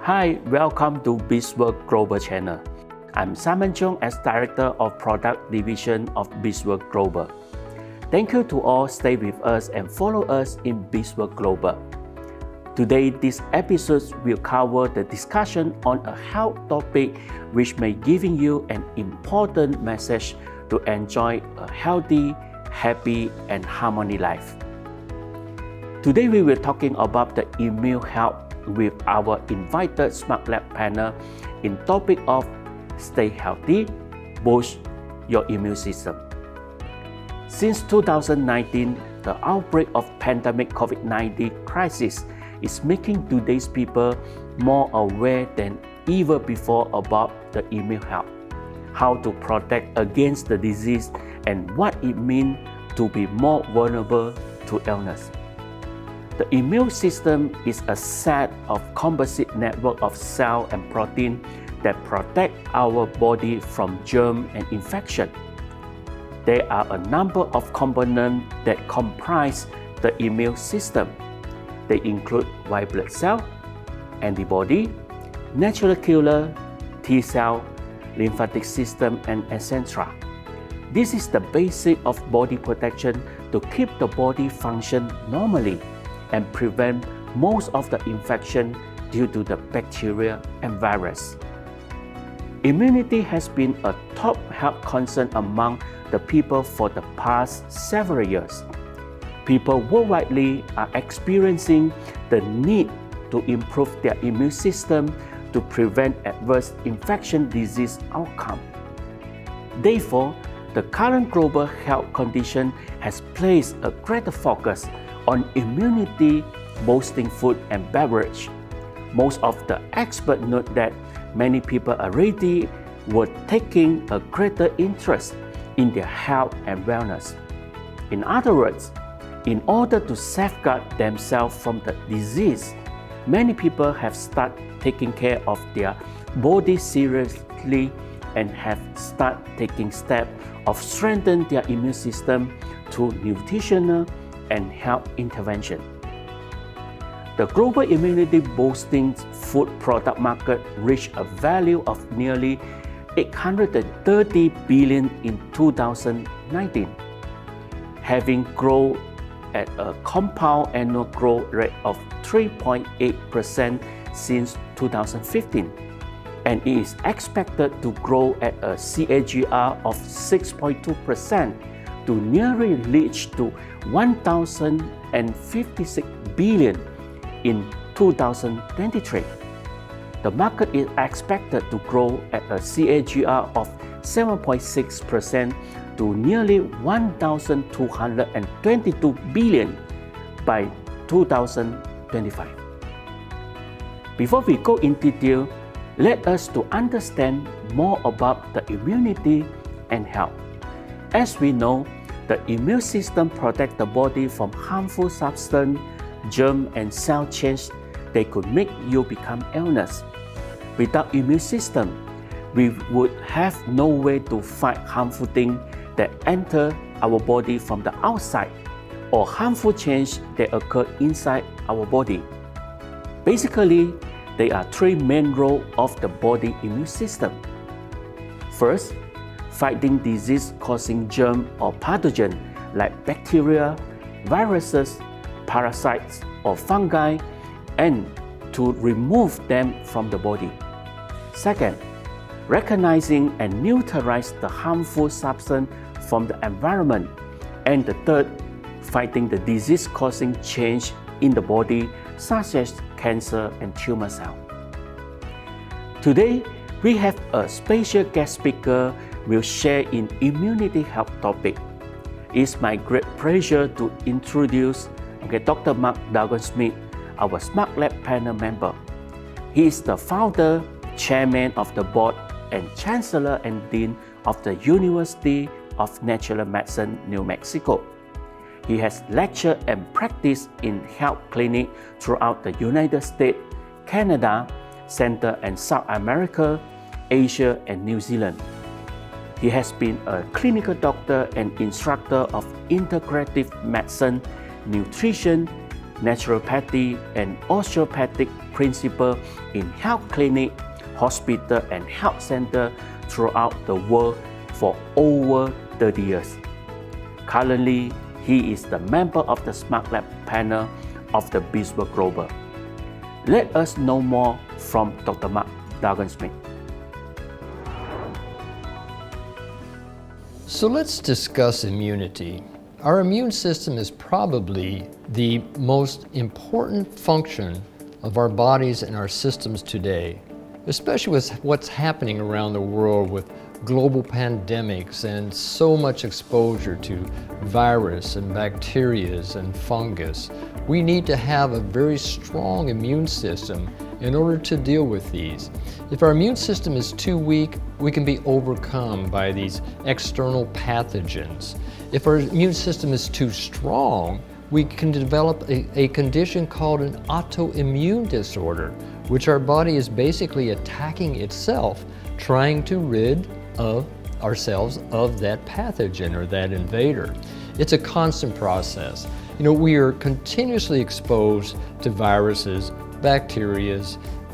Hi, welcome to 𝙃𝙥𝙥𝙪𝙾 Global Channel. I'm Simon Chung as Director of Product Division of 𝙃𝙥𝙥𝙪𝙾 Global. Thank you to all stay with us and follow us in 𝙃𝙥𝙥𝙪𝙾 Global. Today, this episode will cover the discussion on a health topic which may giving you an important message to enjoy a healthy, happy, and harmony life. Today, we will talking about the immune health with our invited Smart Lab panel in topic of stay healthy, boost your immune system. Since 2019, the outbreak of pandemic COVID-19 crisis is making today's people more aware than ever before about the immune health, how to protect against the disease, and what it means to be more vulnerable to illness. The immune system is a set of composite network of cells and proteins that protect our body from germ and infection. There are a number of components that comprise the immune system. They include white blood cell, antibody, natural killer, T cell, lymphatic system, and etc. This is the basic of body protection to keep the body function normally and prevent most of the infection due to the bacteria and virus. Immunity has been a top health concern among the people for the past several years. People worldwide are experiencing the need to improve their immune system to prevent adverse infection disease outcome. Therefore, the current global health condition has placed a greater focus on immunity boosting food and beverage. Most of the experts note that many people already were taking a greater interest in their health and wellness. In other words, in order to safeguard themselves from the disease, many people have started taking care of their body seriously and have started taking steps of strengthening their immune system through nutritional and health intervention. The global immunity boosting food product market reached a value of nearly $830 billion in 2019, having grown at a compound annual growth rate of 3.8% since 2015, and it is expected to grow at a CAGR of 6.2% to nearly reach to $1,056 billion in 2023. The market is expected to grow at a CAGR of 7.6% to nearly $1,222 billion by 2025. Before we go in detail, let us to understand more about the immunity and health. As we know, the immune system protects the body from harmful substances, germ, and cell change that could make you become illness. Without immune system, we would have no way to fight harmful things that enter our body from the outside or harmful change that occur inside our body. Basically, there are three main roles of the body immune system. First, fighting disease-causing germ or pathogen like bacteria, viruses, parasites, or fungi, and to remove them from the body. Second, recognizing and neutralize the harmful substance from the environment. And the third, fighting the disease-causing change in the body, such as cancer and tumor cells. Today, we have a special guest speaker will share in immunity health topic. It's my great pleasure to introduce Dr. Mark Dougal-Smith, our Smart Lab panel member. He is the founder, chairman of the board, and chancellor and dean of the University of Natural Medicine, New Mexico. He has lectured and practiced in health clinics throughout the United States, Canada, Central and South America, Asia, and New Zealand. He has been a clinical doctor and instructor of integrative medicine, nutrition, naturopathy, and osteopathic principles in health clinic, hospital, and health center throughout the world for over 30 years. Currently, he is the member of the Smart Lab panel of the 𝙃𝙤𝙩𝙪𝙾 Global. Let us know more from Dr. Mark Dougal-Smith. So let's discuss immunity. Our immune system is probably the most important function of our bodies and our systems today, especially with what's happening around the world with global pandemics and so much exposure to virus and bacteria and fungus. We need to have a very strong immune system in order to deal with these. If our immune system is too weak, we can be overcome by these external pathogens. If our immune system is too strong, we can develop a condition called an autoimmune disorder, which our body is basically attacking itself, trying to rid of ourselves of that pathogen or that invader. It's a constant process. You know, we are continuously exposed to viruses, bacteria,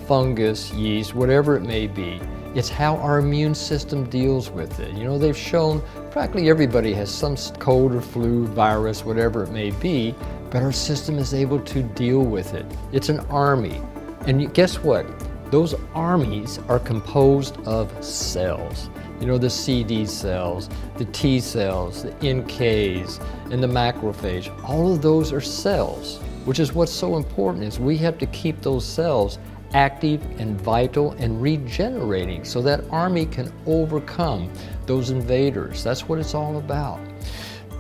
fungus, yeast, whatever it may be. It's how our immune system deals with it. You know, they've shown practically everybody has some cold or flu, virus, whatever it may be, but our system is able to deal with it. It's an army. And guess what? Those armies are composed of cells. You know, the CD cells, the T cells, the NKs, and the macrophage. All of those are cells, which is what's so important is we have to keep those cells active and vital and regenerating so that army can overcome those invaders. That's what it's all about.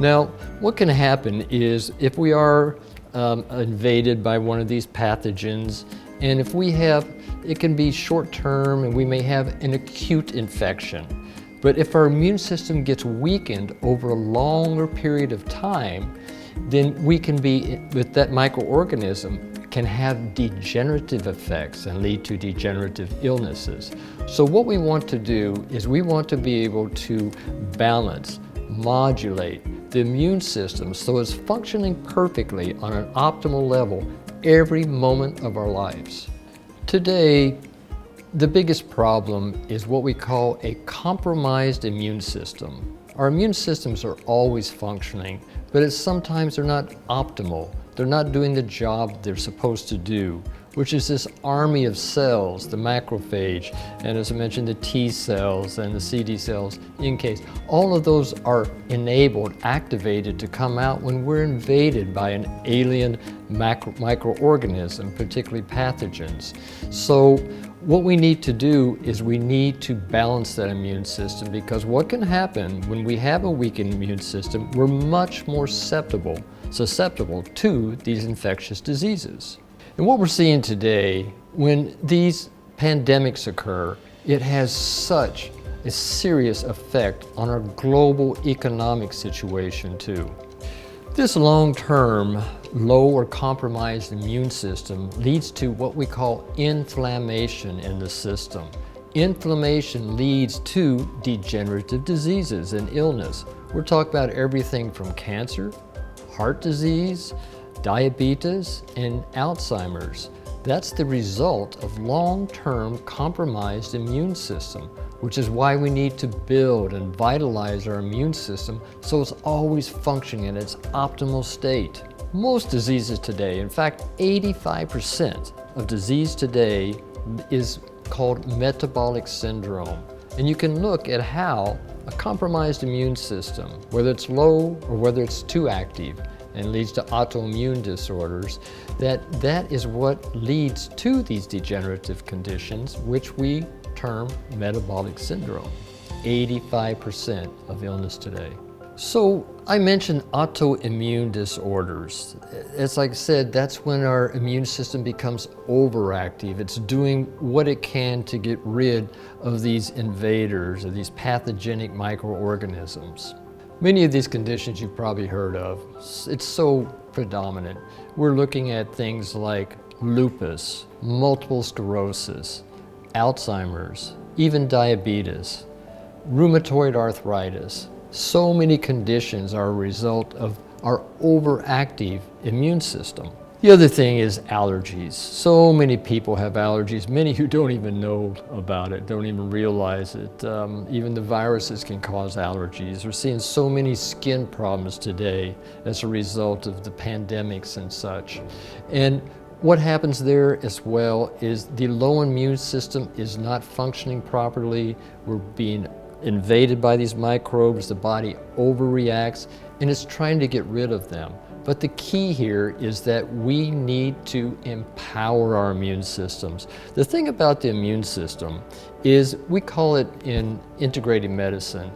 Now, what can happen is if we are invaded by one of these pathogens, and if we have, it can be short-term and we may have an acute infection. But if our immune system gets weakened over a longer period of time, then we can be, with that microorganism, can have degenerative effects and lead to degenerative illnesses. So what we want to do is we want to be able to balance, modulate the immune system so it's functioning perfectly on an optimal level every moment of our lives. Today, the biggest problem is what we call a compromised immune system. Our immune systems are always functioning, but sometimes they're not optimal. They're not doing the job they're supposed to do, which is this army of cells, the macrophage, and as I mentioned, the T cells and the CD cells, NKs. All of those are enabled, activated to come out when we're invaded by an alien microorganism, particularly pathogens. So what we need to do is we need to balance that immune system, because what can happen when we have a weakened immune system, we're much more susceptible to these infectious diseases. And what we're seeing today, when these pandemics occur, it has such a serious effect on our global economic situation too. This long-term, low or compromised immune system leads to what we call inflammation in the system. Inflammation leads to degenerative diseases and illness. We're talking about everything from cancer, heart disease, diabetes, and Alzheimer's. That's the result of long-term compromised immune system, which is why we need to build and vitalize our immune system so it's always functioning in its optimal state. Most diseases today, in fact 85% of disease today is called metabolic syndrome. And you can look at how a compromised immune system, whether it's low or whether it's too active, and leads to autoimmune disorders, that is what leads to these degenerative conditions, which we term metabolic syndrome. 85% of illness today. So I mentioned autoimmune disorders. As like I said, that's when our immune system becomes overactive. It's doing what it can to get rid of these invaders, of these pathogenic microorganisms. Many of these conditions you've probably heard of. It's so predominant. We're looking at things like lupus, multiple sclerosis, Alzheimer's, even diabetes, rheumatoid arthritis. So many conditions are a result of our overactive immune system. The other thing is allergies. So many people have allergies, many who don't even know about it, don't even realize it. Even the viruses can cause allergies. We're seeing so many skin problems today as a result of the pandemics and such. And what happens there as well is the low immune system is not functioning properly. We're being invaded by these microbes, the body overreacts, and it's trying to get rid of them. But the key here is that we need to empower our immune systems. The thing about the immune system is we call it in integrated medicine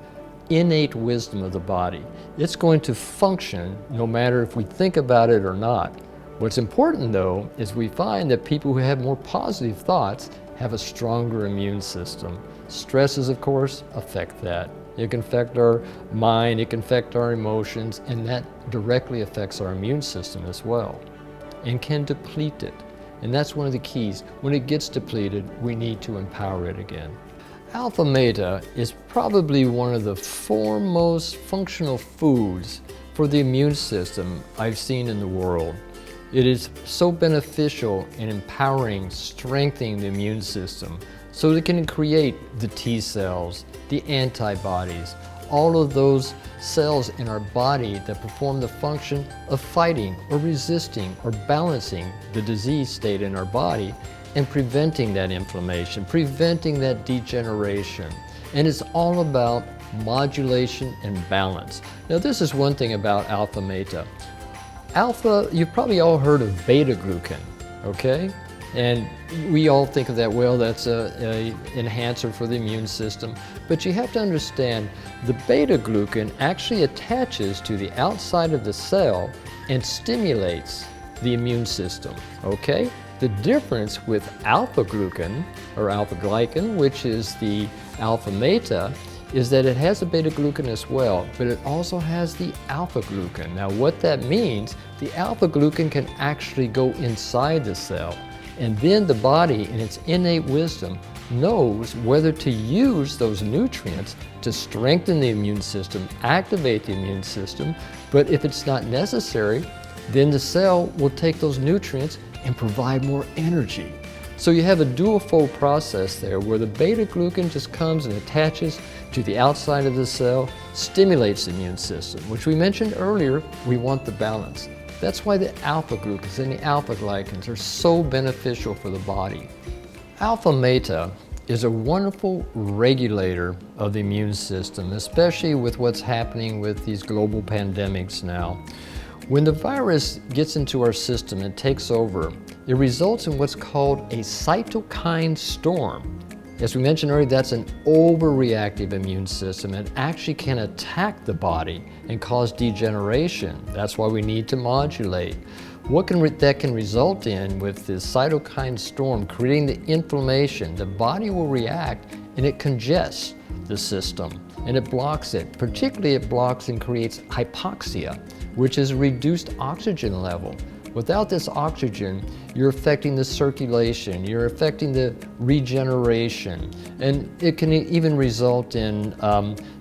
innate wisdom of the body. It's going to function no matter if we think about it or not. What's important though is we find that people who have more positive thoughts have a stronger immune system. Stresses, of course, affect that. It can affect our mind, it can affect our emotions, and that directly affects our immune system as well, and can deplete it. And that's one of the keys. When it gets depleted, we need to empower it again. 𝛼-MATA is probably one of the foremost functional foods for the immune system I've seen in the world. It is so beneficial in empowering, strengthening the immune system so that it can create the T cells, the antibodies, all of those cells in our body that perform the function of fighting or resisting or balancing the disease state in our body and preventing that inflammation, preventing that degeneration. And it's all about modulation and balance. Now this is one thing about 𝛼-MATA. Alpha, you've probably all heard of beta-glucan, okay? And we all think of that, well, that's an enhancer for the immune system. But you have to understand the beta-glucan actually attaches to the outside of the cell and stimulates the immune system, okay? The difference with alpha-glucan, or alpha-glycan, which is the 𝛼-MATA, is that it has the beta-glucan as well, but it also has the alpha-glucan. Now what that means, the alpha-glucan can actually go inside the cell, and then the body, in its innate wisdom, knows whether to use those nutrients to strengthen the immune system, activate the immune system, but if it's not necessary, then the cell will take those nutrients and provide more energy. So you have a dual-fold process there where the beta-glucan just comes and attaches to the outside of the cell, stimulates the immune system, which we mentioned earlier, we want the balance. That's why the alpha-glucans and the alpha-glycans are so beneficial for the body. 𝛼-MATA is a wonderful regulator of the immune system, especially with what's happening with these global pandemics now. When the virus gets into our system and takes over, it results in what's called a cytokine storm. As we mentioned earlier, that's an overreactive immune system and actually can attack the body and cause degeneration. That's why we need to modulate. What that can result in with this cytokine storm, creating the inflammation, the body will react and it congests the system and it blocks it. Particularly it blocks and creates hypoxia, which is a reduced oxygen level. Without this oxygen, you're affecting the circulation, you're affecting the regeneration, and it can even result in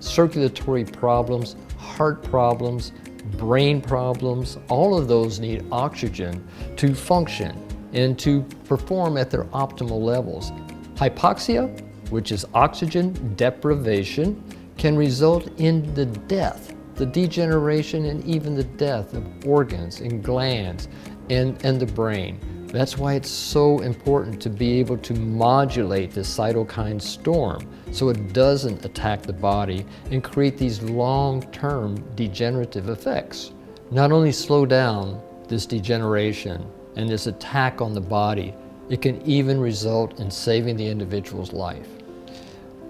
circulatory problems, heart problems, brain problems. All of those need oxygen to function and to perform at their optimal levels. Hypoxia, which is oxygen deprivation, can result in the death, the degeneration and even the death of organs and glands and the brain. That's why it's so important to be able to modulate the cytokine storm so it doesn't attack the body and create these long-term degenerative effects. Not only slow down this degeneration and this attack on the body, it can even result in saving the individual's life.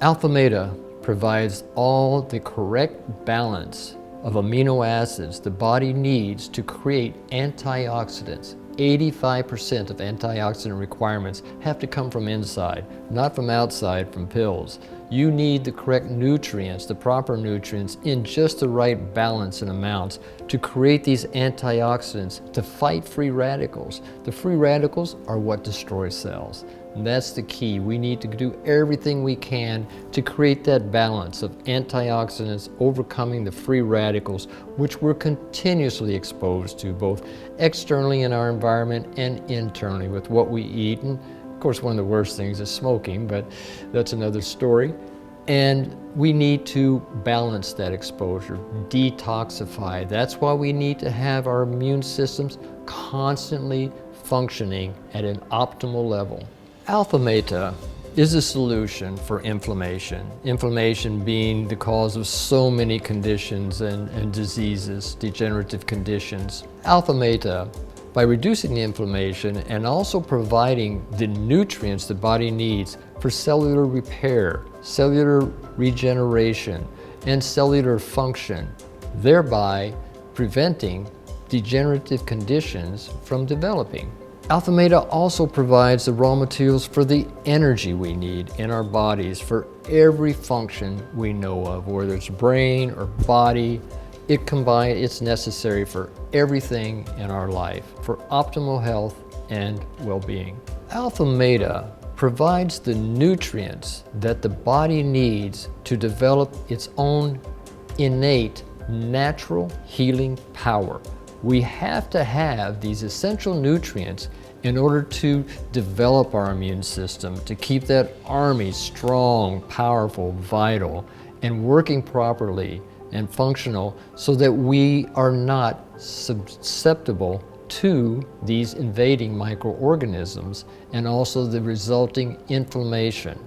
𝛼-MATA provides all the correct balance of amino acids the body needs to create antioxidants. 85% of antioxidant requirements have to come from inside, not from outside from pills. You need the correct nutrients, the proper nutrients, in just the right balance and amounts to create these antioxidants to fight free radicals. The free radicals are what destroy cells. And that's the key. We need to do everything we can to create that balance of antioxidants overcoming the free radicals, which we're continuously exposed to, both externally in our environment and internally with what we eat. And of course, one of the worst things is smoking, but that's another story. And we need to balance that exposure, detoxify. That's why we need to have our immune systems constantly functioning at an optimal level. 𝛼-MATA is a solution for inflammation. Inflammation being the cause of so many conditions and diseases, degenerative conditions. 𝛼-MATA, by reducing the inflammation and also providing the nutrients the body needs for cellular repair, cellular regeneration, and cellular function, thereby preventing degenerative conditions from developing. 𝛼-MATA also provides the raw materials for the energy we need in our bodies for every function we know of, whether it's brain or body. It's necessary for everything in our life for optimal health and well-being. 𝛼-MATA provides the nutrients that the body needs to develop its own innate natural healing power. We have to have these essential nutrients in order to develop our immune system, to keep that army strong, powerful, vital, and working properly and functional so that we are not susceptible to these invading microorganisms and also the resulting inflammation.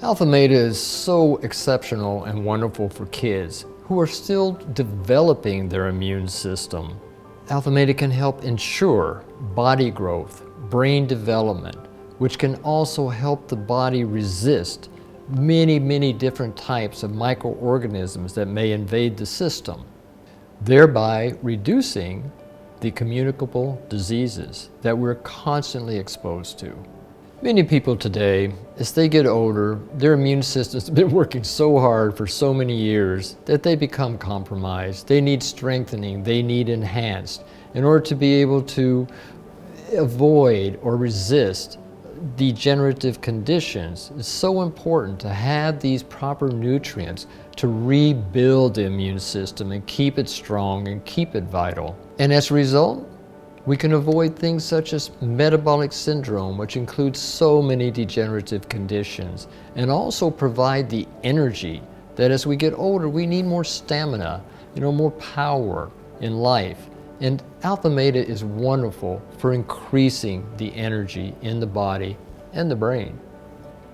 𝛼-MATA is so exceptional and wonderful for kids who are still developing their immune system. 𝛼-MATA can help ensure body growth, brain development, which can also help the body resist many different types of microorganisms that may invade the system, thereby reducing the communicable diseases that we're constantly exposed to. Many people today, as they get older, their immune systems have been working so hard for so many years that they become compromised. They need strengthening, they need enhanced in order to be able to avoid or resist degenerative conditions. It's so important to have these proper nutrients to rebuild the immune system and keep it strong and keep it vital. And as a result, we can avoid things such as metabolic syndrome, which includes so many degenerative conditions, and also provide the energy that as we get older, we need more stamina, more power in life. And 𝛼-MATA is wonderful for increasing the energy in the body and the brain.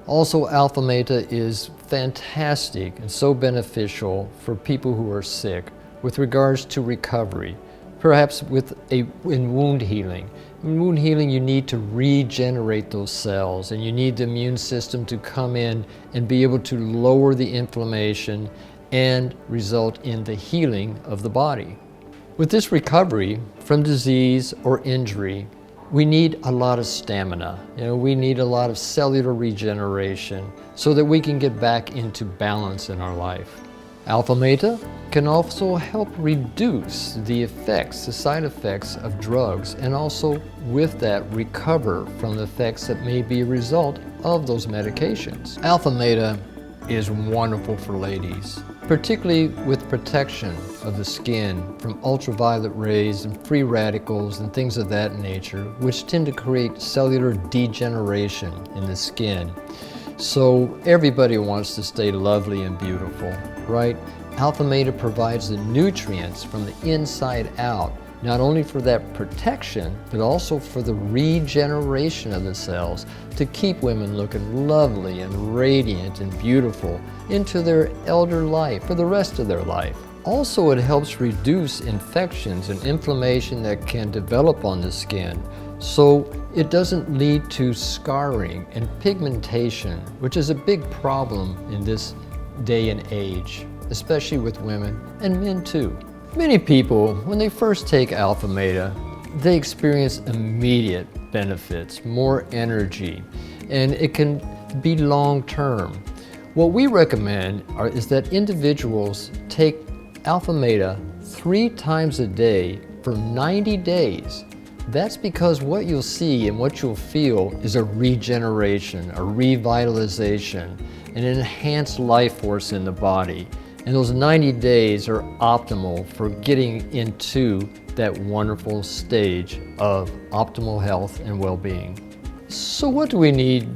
Also, 𝛼-MATA is fantastic and so beneficial for people who are sick with regards to recovery. Perhaps in wound healing. In wound healing, you need to regenerate those cells, and you need the immune system to come in and be able to lower the inflammation and result in the healing of the body. With this recovery from disease or injury, we need a lot of stamina. We need a lot of cellular regeneration so that we can get back into balance in our life. 𝛼-MATA can also help reduce the side effects of drugs, and also with that recover from the effects that may be a result of those medications. 𝛼-MATA is wonderful for ladies, particularly with protection of the skin from ultraviolet rays and free radicals and things of that nature, which tend to create cellular degeneration in the skin. So everybody wants to stay lovely and beautiful, right? 𝛼-MATA provides the nutrients from the inside out, not only for that protection, but also for the regeneration of the cells to keep women looking lovely and radiant and beautiful into their elder life, for the rest of their life. Also, it helps reduce infections and inflammation that can develop on the skin, so it doesn't lead to scarring and pigmentation, which is a big problem in this day and age, especially with women and men too. Many people, when they first take 𝛼-MATA, they experience immediate benefits, more energy, and it can be long-term. What we recommend is that individuals take alpha meta 3 times a day for 90 days. That's because what you'll see and what you'll feel is a regeneration, a revitalization, an enhanced life force in the body. And those 90 days are optimal for getting into that wonderful stage of optimal health and well-being. So what do we need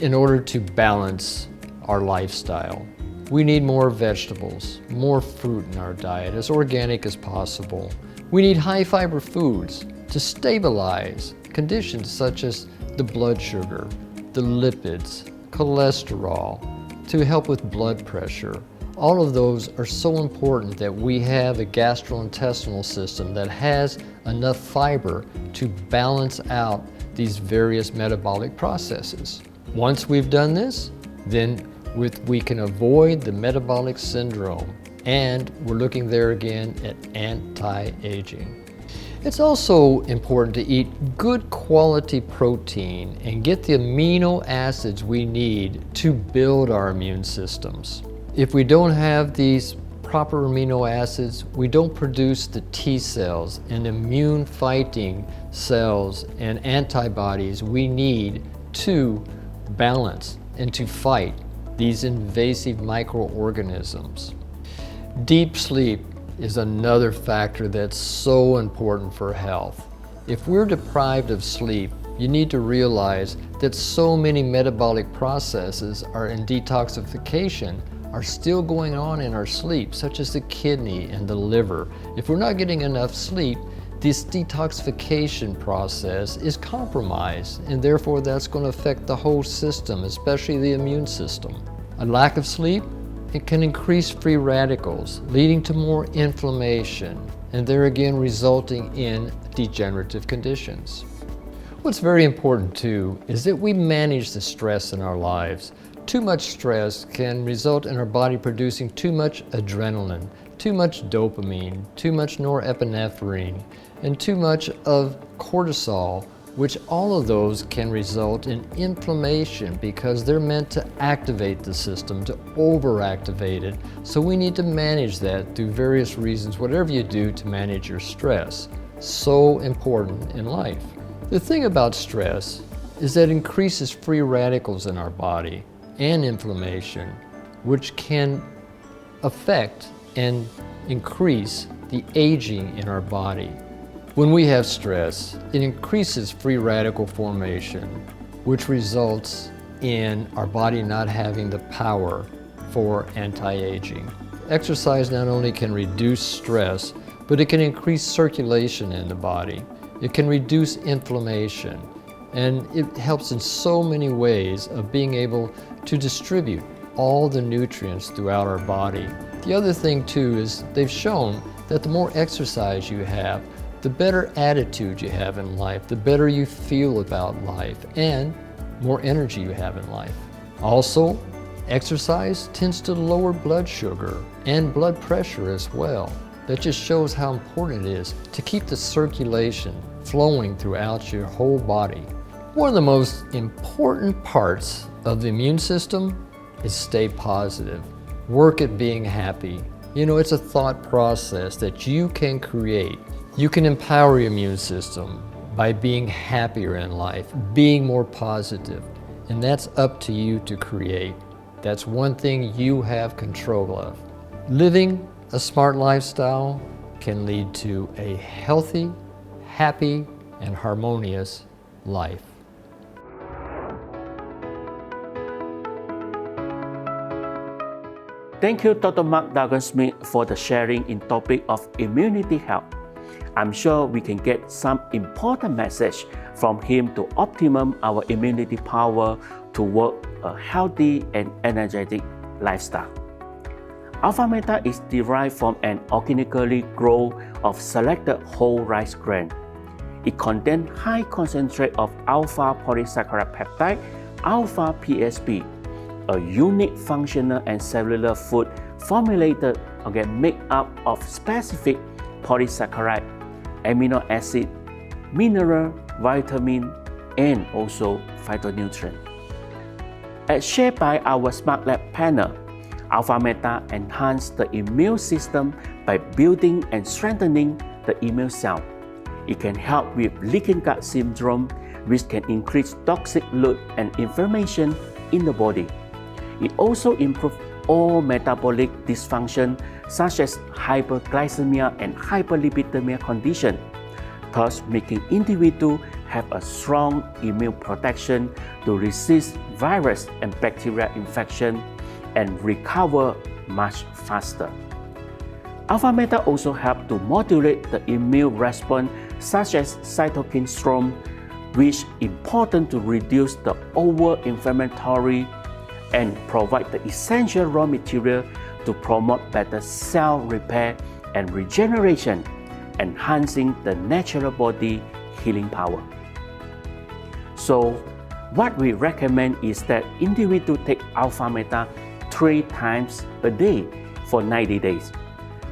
in order to balance our lifestyle? We need more vegetables, more fruit in our diet, as organic as possible. We need high fiber foods to stabilize conditions such as the blood sugar, the lipids, cholesterol, to help with blood pressure. All of those are so important that we have a gastrointestinal system that has enough fiber to balance out these various metabolic processes. Once we've done this, then we can avoid the metabolic syndrome, and we're looking there again at anti-aging. It's also important to eat good quality protein and get the amino acids we need to build our immune systems. If we don't have these proper amino acids, we don't produce the T cells and immune fighting cells and antibodies we need to balance and to fight these invasive microorganisms. Deep sleep is another factor that's so important for health. If we're deprived of sleep, you need to realize that so many metabolic processes in detoxification are still going on in our sleep, such as the kidney and the liver. If we're not getting enough sleep, this detoxification process is compromised, and therefore that's going to affect the whole system, especially the immune system. A lack of sleep, it can increase free radicals, leading to more inflammation, and there again resulting in degenerative conditions. What's very important too is that we manage the stress in our lives. Too much stress can result in our body producing too much adrenaline, too much dopamine, too much norepinephrine, and too much of cortisol, which all of those can result in inflammation because they're meant to activate the system, to overactivate it. So we need to manage that through various reasons, whatever you do to manage your stress. So important in life. The thing about stress is that it increases free radicals in our body and inflammation, which can affect and increase the aging in our body. When we have stress, it increases free radical formation, which results in our body not having the power for anti-aging. Exercise not only can reduce stress, but it can increase circulation in the body. It can reduce inflammation, and it helps in so many ways of being able to distribute all the nutrients throughout our body. The other thing too is they've shown that the more exercise you have, the better attitude you have in life, the better you feel about life, and more energy you have in life. Also, exercise tends to lower blood sugar and blood pressure as well. That just shows how important it is to keep the circulation flowing throughout your whole body. One of the most important parts of the immune system is stay positive. Work at being happy. You know, it's a thought process that you can create. You can empower your immune system by being happier in life, being more positive, and that's up to you to create. That's one thing you have control of. Living a smart lifestyle can lead to a healthy, happy, and harmonious life. Thank you, Dr. 𝘼𝙤𝙪𝙧𝙧 for the sharing in topic of immunity health. I'm sure we can get some important message from him to optimum our immunity power to work a healthy and energetic lifestyle. Alpha meta is derived from an organically grown of selected whole rice grain. It contains high concentrate of alpha polysaccharide peptide, alpha PSP, a unique functional and cellular food formulated made up of specific polysaccharide, amino acid, mineral, vitamin, and also phytonutrient. As shared by our Smart Lab panel, 𝛼-meta enhances the immune system by building and strengthening the immune cell. It can help with leaking gut syndrome, which can increase toxic load and inflammation in the body. It also improves all metabolic dysfunction such as hyperglycemia and hyperlipidemia condition, thus making individuals have a strong immune protection to resist virus and bacterial infection and recover much faster. 𝛼-meta also helps to modulate the immune response such as cytokine storm, which is important to reduce the over-inflammatory and provide the essential raw material to promote better cell repair and regeneration, enhancing the natural body healing power. So, what we recommend is that individuals take 𝛼-meta 3 times a day for 90 days.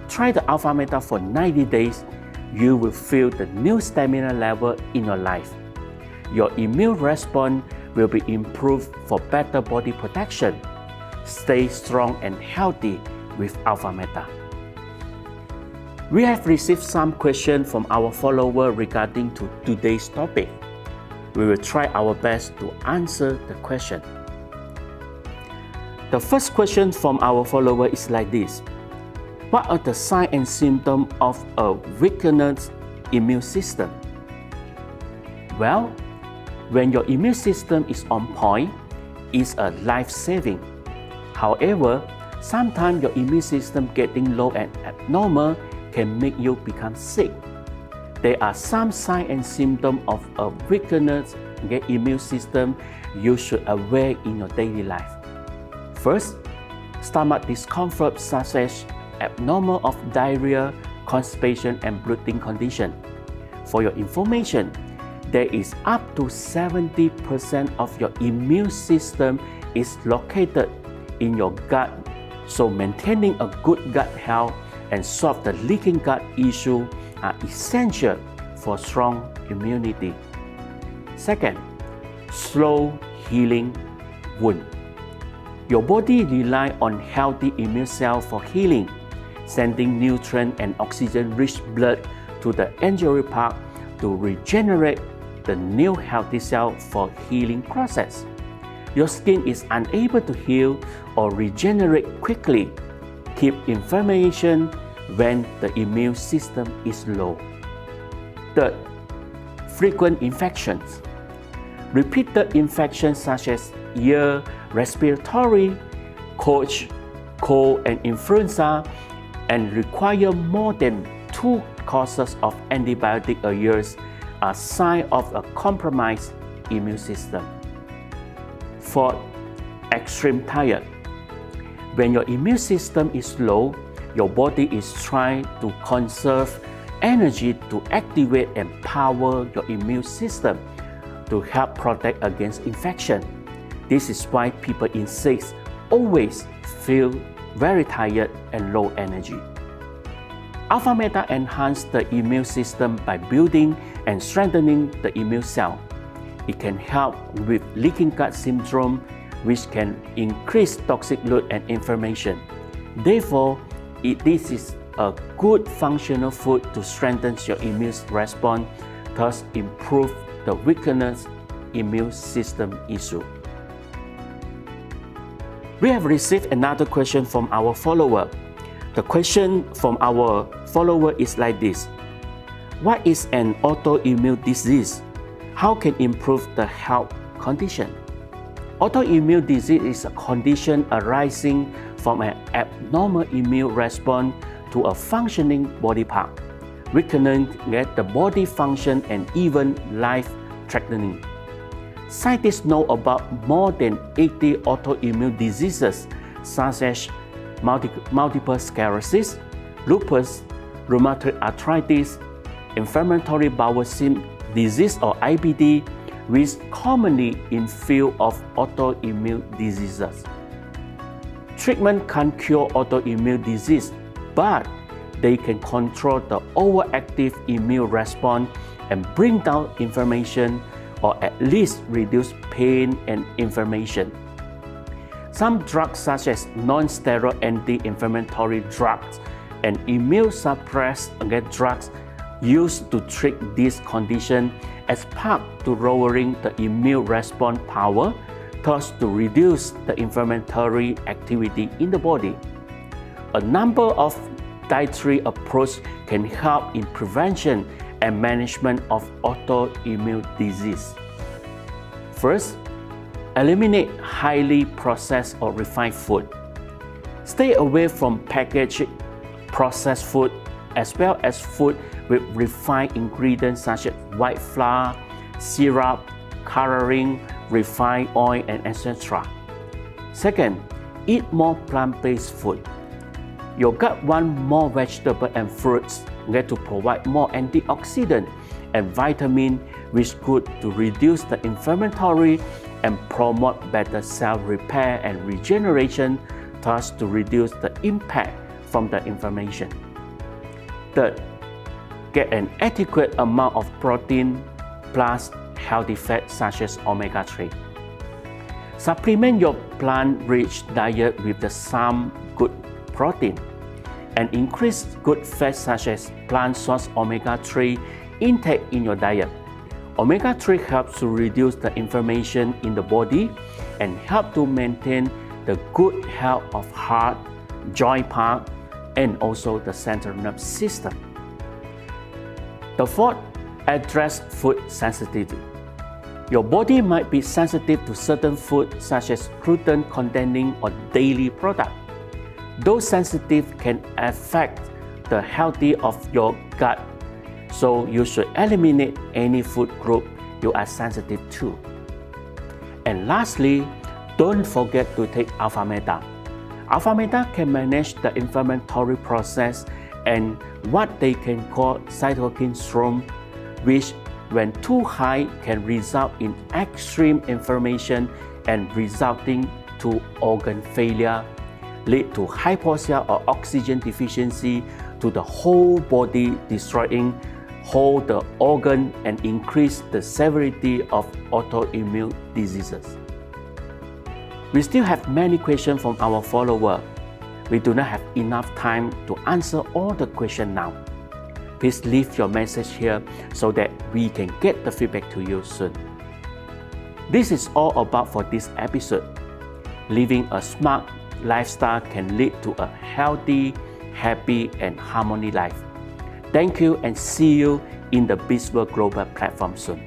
Try the 𝛼-meta for 90 days, you will feel the new stamina level in your life. Your immune response will be improved for better body protection. Stay strong and healthy with 𝛼-meta. We have received some questions from our followers regarding to today's topic. We will try our best to answer the question. The first question from our follower is like this. What are the signs and symptoms of a weakened immune system? Well, when your immune system is on point, it's a life-saving. However, sometimes your immune system getting low and abnormal can make you become sick. There are some signs and symptoms of a weakened immune system you should aware in your daily life. First, stomach discomfort such as abnormal of diarrhea, constipation, and bloating condition. For your information, there is up to 70% of your immune system is located in your gut, so maintaining a good gut health and solve the leaking gut issue are essential for strong immunity. Second, slow healing wound. Your body relies on healthy immune cells for healing, sending nutrient and oxygen-rich blood to the injured part to regenerate the new healthy cell for healing process. Your skin is unable to heal or regenerate quickly. Keep inflammation when the immune system is low. Third, frequent infections. Repeated infections such as ear, respiratory, cold and influenza, and require more than 2 courses of antibiotic a year are signs of a compromised immune system. Fourth, extreme tired. When your immune system is low, your body is trying to conserve energy to activate and power your immune system to help protect against infection. This is why people in sick always feel very tired and low energy. 𝛼-meta enhances the immune system by building and strengthening the immune cell. It can help with leaking gut syndrome, which can increase toxic load and inflammation. Therefore, this is a good functional food to strengthen your immune response, thus improve the weakened immune system issue. We have received another question from our follower. The question from our follower is like this. What is an autoimmune disease? How can improve the health condition? Autoimmune disease is a condition arising from an abnormal immune response to a functioning body part, weakening the body function and even life-threatening. Scientists know about more than 80 autoimmune diseases such as multiple sclerosis, lupus, rheumatoid arthritis, inflammatory bowel disease or IBD, which commonly in field of autoimmune diseases. Treatment can't cure autoimmune disease, but they can control the overactive immune response and bring down inflammation or at least reduce pain and inflammation. Some drugs such as non-steroid anti-inflammatory drugs and immunosuppressant drugs used to treat this condition as part to lowering the immune response power, thus to reduce the inflammatory activity in the body. A number of dietary approaches can help in prevention and management of autoimmune disease. First, eliminate highly processed or refined food. Stay away from packaged processed food as well as food with refined ingredients such as white flour, syrup, coloring, refined oil, and etc. Second, eat more plant-based food. Your gut wants more vegetables and fruits to provide more antioxidant and vitamin, which good to reduce the inflammatory and promote better cell repair and regeneration, thus to reduce the impact from the inflammation. Third, get an adequate amount of protein plus healthy fats such as omega-3. Supplement your plant-rich diet with some good protein and increase good fats such as plant source omega-3 intake in your diet. Omega-3 helps to reduce the inflammation in the body and help to maintain the good health of heart, joint part, and also the central nervous system. The fourth, address food sensitivity. Your body might be sensitive to certain food such as gluten-containing or dairy product. Those sensitive can affect the health of your gut, so you should eliminate any food group you are sensitive to. And lastly, don't forget to take alpha meta. Alpha meta can manage the inflammatory process and what they can call cytokine storm, which when too high can result in extreme inflammation and resulting to organ failure, lead to hypoxia or oxygen deficiency to the whole body, destroying whole the organ and increase the severity of autoimmune diseases. We still have many questions from our followers. We do not have enough time to answer all the questions now. Please leave your message here so that we can get the feedback to you soon. This is all about for this episode. Living a smart lifestyle can lead to a healthy, happy, and harmony life. Thank you and see you in the 𝙃𝙤𝙪𝙧𝙧𝙧 Global platform soon.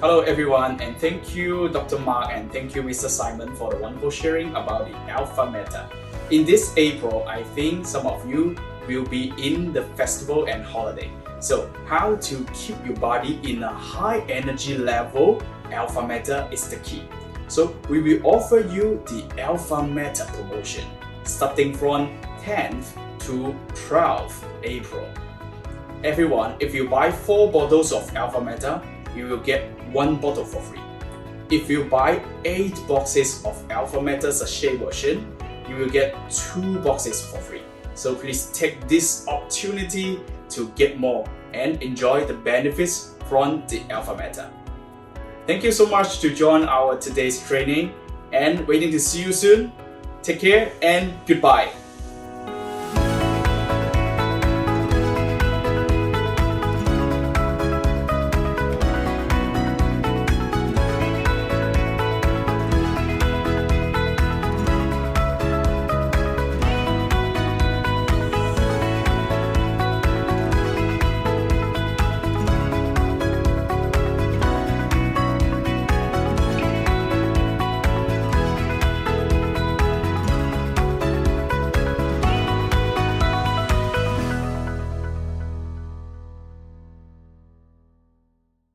Hello everyone, and thank you Dr. Mark and thank you Mr. Simon for the wonderful sharing about the Alpha Meta. In this April, I think some of you will be in the festival and holiday. So how to keep your body in a high energy level, Alpha Meta is the key. So we will offer you the Alpha Meta promotion starting from 10th to 12th April. Everyone, if you buy 4 bottles of Alpha Meta, you will get 1 bottle for free. If you buy 8 boxes of Alpha Meta sachet version, you will get 2 boxes for free. So please take this opportunity to get more and enjoy the benefits from the Alpha Meta. Thank you so much to join our today's training and waiting to see you soon. Take care and goodbye.